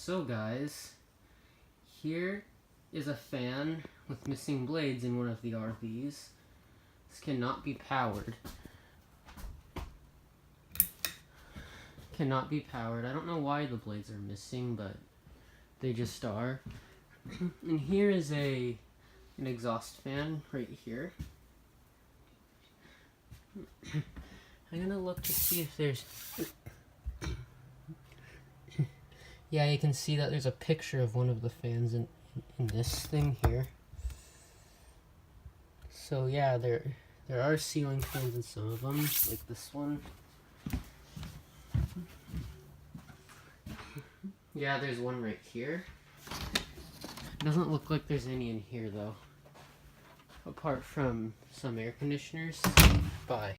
So guys, here is a fan with missing blades in one of the RVs. This cannot be powered. Cannot be powered. I don't know why the blades are missing, but they just are. And here is an exhaust fan right here. I'm gonna look to see if there's... Yeah, you can see that there's a picture of one of the fans in this thing here. So yeah, there are ceiling fans in some of them, like this one. Yeah, there's one right here. Doesn't look like there's any in here though, apart from some air conditioners. Bye.